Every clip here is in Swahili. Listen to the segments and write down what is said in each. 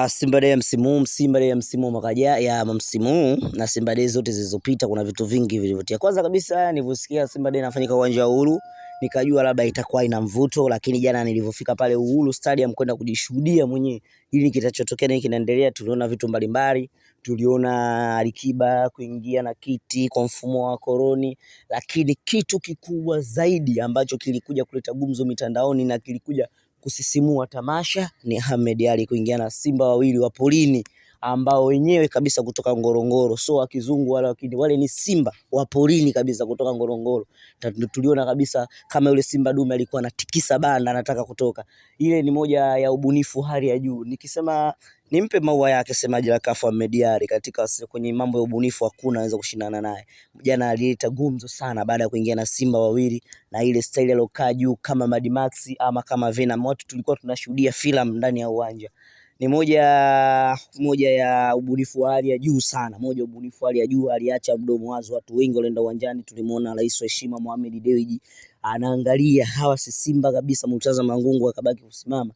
Simba Day ya msimu huu, Simba Day ya msimu mwaka ya msimu huu na Simba Day zote zilizopita kuna vitu vingi vilivyotia. Kwanza kabisa nilivyosikia Simba Day inafanyika uwanja wa Uhuru, nikajua labda itakuwa ina mvuto, lakini jana nilivyofika pale Uhuru Stadium kwenda kujishuhudia mwenyewe ili kitachotokea na kinaendelea, tuliona vitu mbalimbali, tuliona Alikiba kuingia na kiti kwa mfumo wa koroni, lakini kitu kikubwa zaidi ambacho kilikuja kuleta gumzo mitandaoni na kilikuja kusisimua tamasha ni Ahmed Ally kuingia na simba wawili wa polini ambao wenyewe kabisa kutoka Ngorongoro, so wa kizungu wale ni simba wa polini kabisa kutoka Ngorongoro. Tuliona kabisa kama yule simba dume alikuwa anatikisa banda anataka kutoka. Ile ni moja ya ubunifu hali ya juu. Nikisema nimpe maua yake semaji la CAF Ahmed Ally, katika kwenye mambo ya ubunifu hakuna anaweza kushindana naye. Jana alileta gumzo sana baada ya kuingia na simba wawili na ile style alokaa juu kama Mad Max ama kama Venom. Watu tulikuwa tunashuhudia filamu ndani ya uwanja. Ni moja ya ubunifu wa hali ya juu sana. Ubunifu wa hali ya juu, aliacha mdomo wazi, watu wengi walienda uwanjani. Tulimuona rais wa heshima Mohamed Dewji anaangalia hawa si simba kabisa. Murtaza Mangungu akabaki kusimama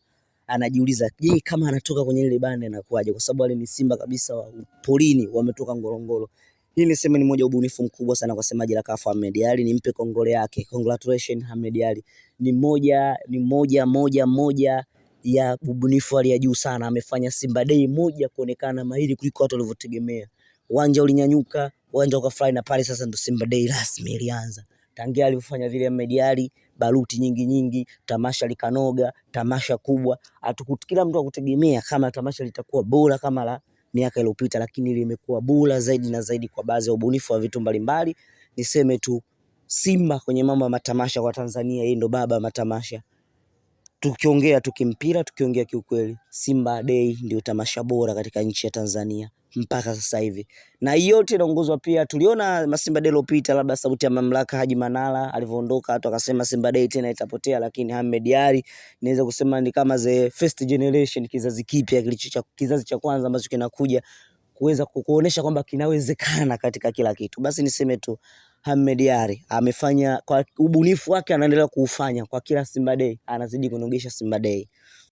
anajiuliza, je, kama anatoka kwenye ile banda inakuaje? Kwa sababu wale ni simba kabisa wa polini, wametoka Ngorongoro. Hii niseme ni moja ubunifu mkubwa sana kwa semaji la CAF Ahmed Ally, nimpe kongole yake. Congratulations Ahmed Ally. Ni moja ya ubunifu hali ya juu sana. Amefanya Simba Day moja kuonekana mahiri kuliko watu walivyotegemea. Uwanja ulinyanyuka, uwanja ukafurahi, na pale sasa ndo Simba Day rasmi ilianza. Tangia alifanya vile Ahmed Ally, baruti nyingi, tamasha likanoga, tamasha kubwa. Kila mtu akutegemea kama tamasha litakuwa bora kama la miaka iliyopita, lakini limekuwa bora zaidi na zaidi kwa baadhi ya ubunifu wa vitu mbalimbali. Niseme tu Simba kwenye mambo ya matamasha kwa Tanzania, yeye ndo baba matamasha. Tukiongea tukimpira, tukiongea kiukweli, Simba Day ndio tamasha bora katika nchi ya Tanzania mpaka sasa hivi. Na yote inaongozwa pia, tuliona Masimba Day lopita labda sauti ya mamlaka Haji Manara alivyoondoka watu akasema Simba Day tena itapotea, lakini Ahmed Ally naweza kusema ni kama the first generation, kizazi kipya kizazi cha kwanza ambacho kinakuja kuweza kuonesha kwamba kinawezekana katika kila kitu. Basi niseme tu Ahmed Ally amefanya kwa ubunifu wake, anaendelea kuufanya kwa kila Simba Day, anazidi kunogesha Simba Day.